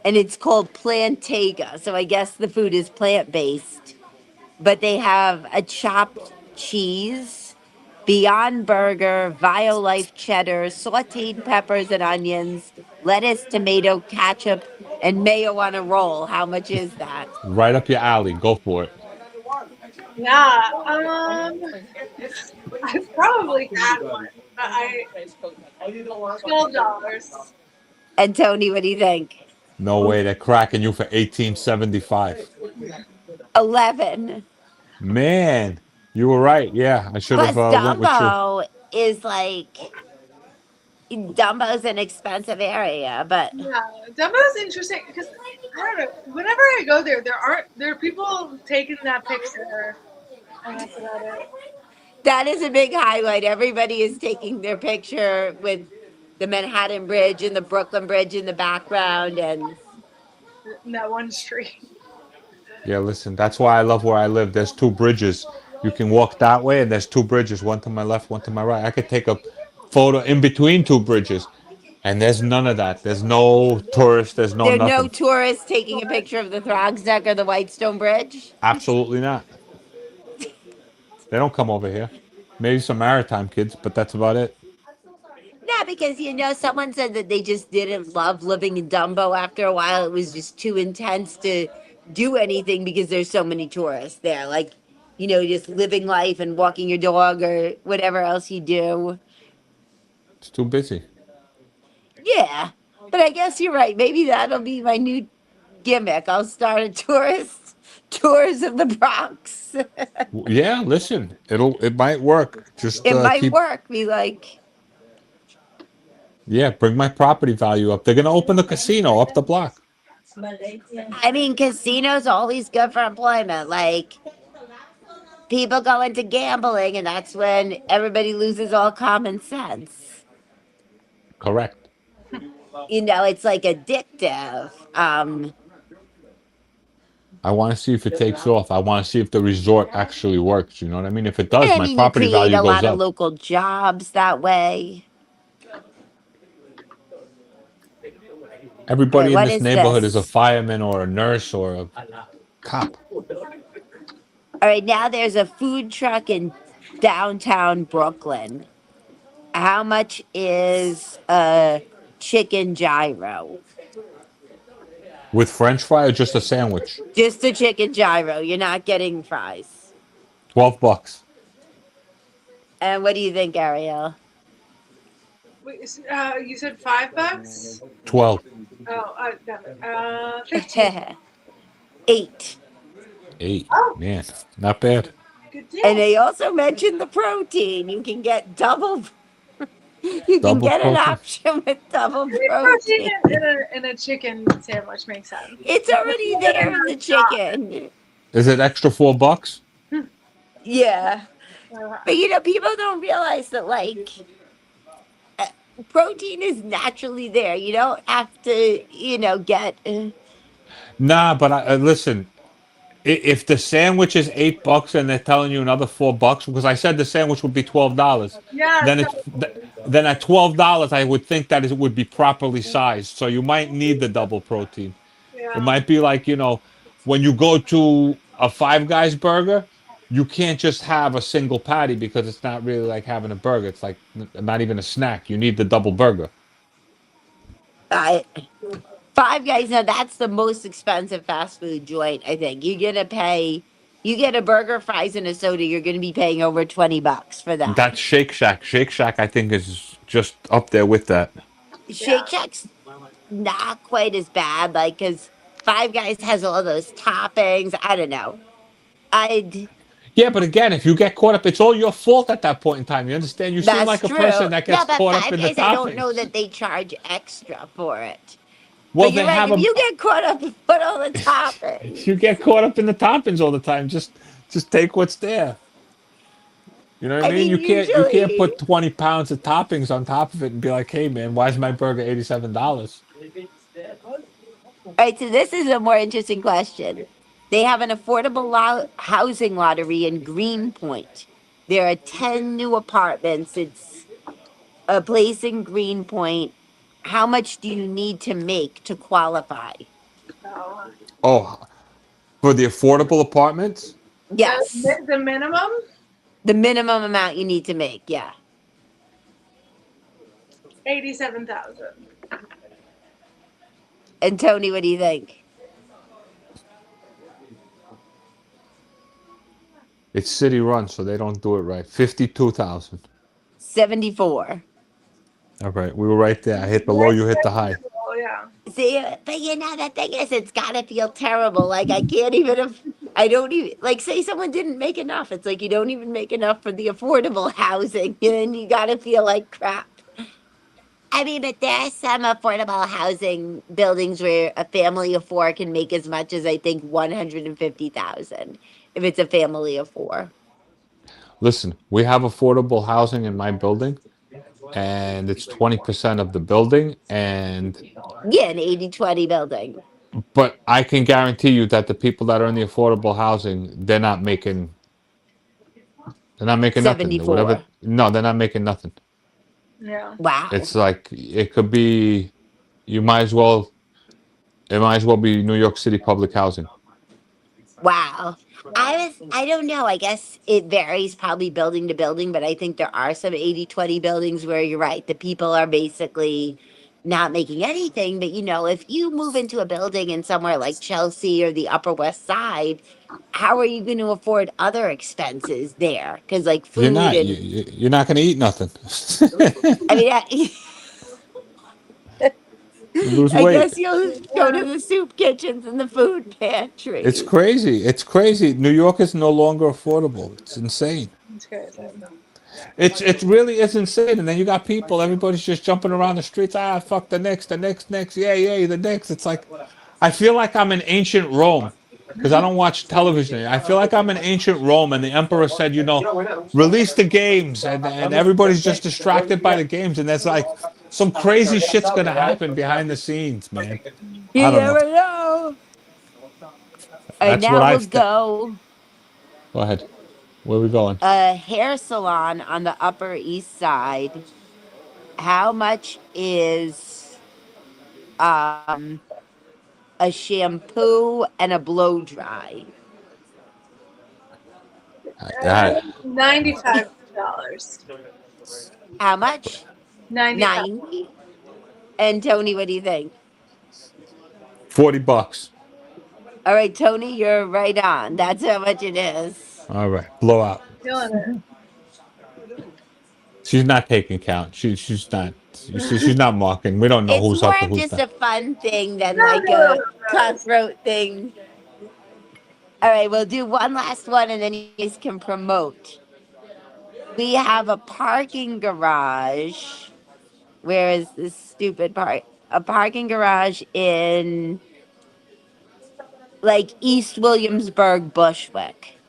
and it's called Plantega. So I guess the food is plant based, but they have a chopped cheese, Beyond Burger, Violife cheddar, sauteed peppers and onions, lettuce, tomato, ketchup, and mayo on a roll. How much is that? Right up your alley. Go for it. Yeah. I probably had one, but $12. And Tony, what do you think? No way. They're cracking you for 18.75. 11. Man, you were right. Yeah, I should Plus, have went with you. Dumbo is like Dumbo's an expensive area, but Yeah, Dumbo's interesting because I don't know. Whenever I go there, there are people taking that picture, and that's about it. that is a big highlight. Everybody is taking their picture with the Manhattan Bridge and the Brooklyn Bridge in the background, and In that one street. Yeah, listen, that's why I love where I live. There's 2 bridges. You can walk that way, and there's 2 bridges, one to my left, one to my right. I could take a photo in between 2 bridges, and there's none of that. There's no tourists. There's no there are nothing. no tourists taking a picture of the Throgsneck or the Whitestone Bridge. Absolutely not. They don't come over here. Maybe some maritime kids, but that's about it. Yeah, because someone said that they just didn't love living in Dumbo after a while. It was just too intense to do anything because there's so many tourists there. Like, just living life and walking your dog or whatever else you do. It's too busy. Yeah, but I guess you're right. Maybe that'll be my new gimmick. I'll start a tours of the Bronx. Yeah, listen, it might work. Just It might keep. work. Be like, Yeah, bring my property value up. They're gonna open the casino up the block. I mean, casinos always good for employment. Like, people go into gambling, and that's when everybody loses all common sense. Correct. It's like addictive. I want to see if it takes off. I want to see if the resort actually works. You know what I mean? If it does, And I my mean, you property create value a goes lot of up. local jobs that way. Everybody Wait, what in this is neighborhood this? is a fireman or a nurse or a cop. All right, now there's a food truck in downtown Brooklyn. How much is a chicken gyro? With French fry or just a sandwich? Just a chicken gyro. You're not getting fries. $12. And what do you think, Ariel? Wait, you said $5? 12. Oh, no. 15. 8. 8. Oh. Man, not bad. Good deal. And they also mentioned the protein. You can get double. You can Double get an protein. option with double Protein protein. in a chicken sandwich makes sense. It's already there in the chicken. Is it extra $4? Yeah. Okay. But people don't realize that like uh, protein is naturally there. You don't have to, get Nah, but listen. If the sandwich is $8 and they're telling you another $4, because I said the sandwich would be $12, Yeah, then so then at $12 I would think that it would be properly sized. So you might need the double protein. It yeah. might be like, when you go to a Five Guys burger, you can't just have a single patty because it's not really like having a burger. It's like not even a snack. You need the double burger. uh, Five Guys. Now that's the most expensive fast food joint. I think you're gonna pay. You get a burger, fries, and a soda. You're gonna be paying over $20 for that. That's Shake Shack. Shake Shack, I think, is just up there with that. Yeah. Shake Shack's not quite as bad, like because Five Guys has all those toppings. I don't know. I'd. Yeah, but again, if you get caught up, it's all your fault at that point in time. You understand? You seem That's like a true. person that No, gets but caught up Five in the Guys, I don't know toppings. that they charge extra for it. Well, But you're they right. have If them. you get caught up with all the toppings, You get caught up in the toppings all the time. Just take what's there. You know what I I mean? mean, You can't usually. put 20 pounds of toppings on top of it and be like, hey man, why is my burger $87? All right, so this is a more interesting question. They have an affordable housing lottery in Greenpoint. There are 10 new apartments. It's a place in Greenpoint. How much do you need to make to qualify? So Oh, for the affordable apartments? Yes. the minimum The minimum amount you need to make, yeah. 87,000. And Tony, what do you think? It's city run, so they don't do it right. 52,000. 74. All right, we were right there. I hit the low, you hit the high. Oh yeah. See, but the thing is, it's gotta feel terrible. Like, I can't even, I don't even, like, say someone didn't make enough. It's like you don't even make enough for the affordable housing, and you gotta feel like crap. I mean, but there are some affordable housing buildings where a family of four can make as much as I think 150,000 if it's a family of four. Listen, we have affordable housing in my building, and it's 20% of the building. And Yeah, an 80-20 building. but I can guarantee you that the people that are in the affordable housing, they're not making nothing. Whatever. 74. No, they're not making nothing. Yeah. Wow. It's like it could be. You might as well. It might as well be New York City public housing. Wow. I don't know. I guess it varies probably building to building, but I think there are some 80-20 buildings where you're right. The people are basically not making anything. But if you move into a building in somewhere like Chelsea or the Upper West Side, how are you going to afford other expenses there? Because like You're food not. and You're not going to eat nothing. I mean, You lose I weight. guess you'll go to the soup kitchens and the food It's pantries. crazy. It's crazy. New York is no longer affordable. It's insane. It's crazy. It really is insane. And then you got people, everybody's just jumping around the streets. Ah, fuck the Knicks, the Knicks, Knicks, yeah, the Knicks. It's like I feel like I'm in ancient Rome because I don't watch television. I feel like I'm in ancient Rome, and the emperor said, release the games, and everybody's just distracted by the games, and there's like some crazy shit's gonna happen behind the scenes, man. You I don't know. never know. And That's what now I. we'll go Go ahead. Where are we going? a hair salon on the Upper East Side. How much is um a shampoo and a blow dry? $95. How much? 95. 90. And Tony, what do you think? $40. All right, Tony, you're right on. That's how much it is. All right. Blowout. Feeling it. She's not taking count. She's not. She's not marking. We don't know It's who's more up and of who's just not. a fun thing than No, like no, a cutthroat thing. All right, we'll do one last one and then you guys can promote. We have a parking garage. Where is this stupid part? A parking garage in like East Williamsburg, Bushwick.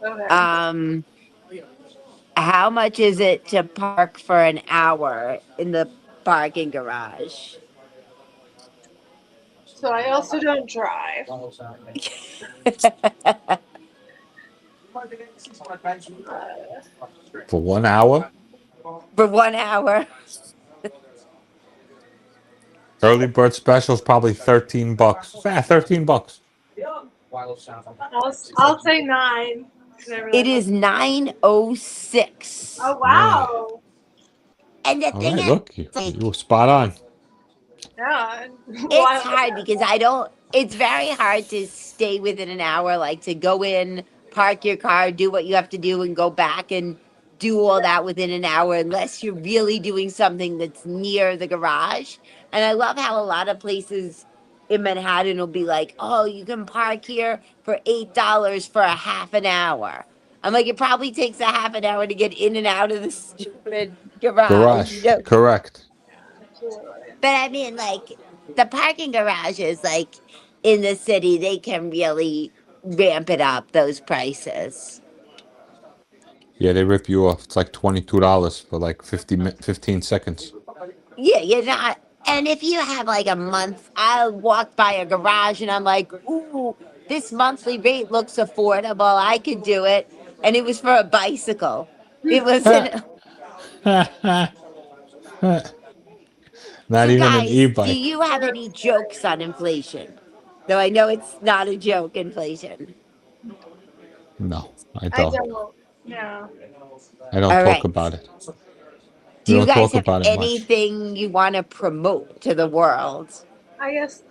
Okay. How much is it to park for an hour in the parking garage? So I also don't drive. For 1 hour. For 1 hour? Early bird special is probably $13. Yeah, $13. I'll say 9. 'Cause I really It is 9:06. Oh Yeah. wow. And the All thing right, is, look, you like, were spot on. Yeah. it's hard because it's very hard to stay within an hour, like to go in, park your car, do what you have to do, and go back and do all that within an hour, unless you're really doing something that's near the garage. And I love how a lot of places in Manhattan will be like, oh, you can park here for $8 for a half an hour. I'm like, it probably takes a half an hour to get in and out of the stupid garage, you Garage, know? correct. Absolutely. But I mean, like, the parking garages, like, in the city, they can really ramp it up, those prices. Yeah, they rip you off. It's like $22 for like 15 seconds. Yeah, you're not. And if you have like a month, I walked by a garage and I'm like, ooh, this monthly rate looks affordable. I could do it. And it was for a bicycle. It wasn't. Not So, even an guys, do e-bike. you have any jokes on inflation? Though I know it's not a joke, inflation. No, I I don't. don't. No. I don't All talk right. about it. Do We you don't guys talk have about it much. anything you want to promote to the world? I guess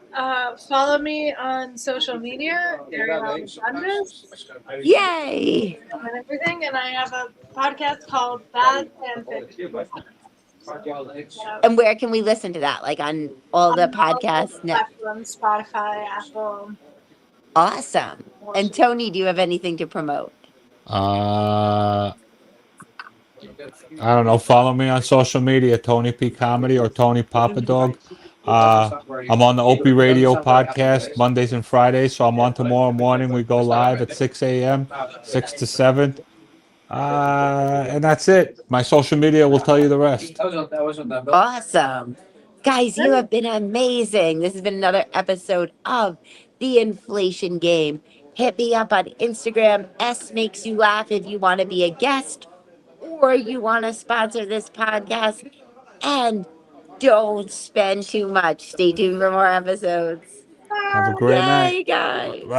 follow me on social media, Ariel Dundas, Yay! and everything. And I have a podcast called Bad Fanfic. And where can we listen to that? Like on all the podcasts? No. Platforms, Spotify, Apple. Awesome. And Tony, do you have anything to promote? I don't know. Follow me on social media, Tony P Comedy or Tony Papadog. I'm on the Opie Radio podcast Mondays and Fridays, so I'm on tomorrow morning. We go live at 6 a.m., 6 to 7. And that's it. My social media will tell you the rest. Awesome. Guys, you have been amazing. This has been another episode of The Inflation Game. Hit me up on Instagram, S Makes You Laugh, if you want to be a guest or you want to sponsor this podcast. And don't spend too much. Stay tuned for more episodes. Have a great night. Yay, guys.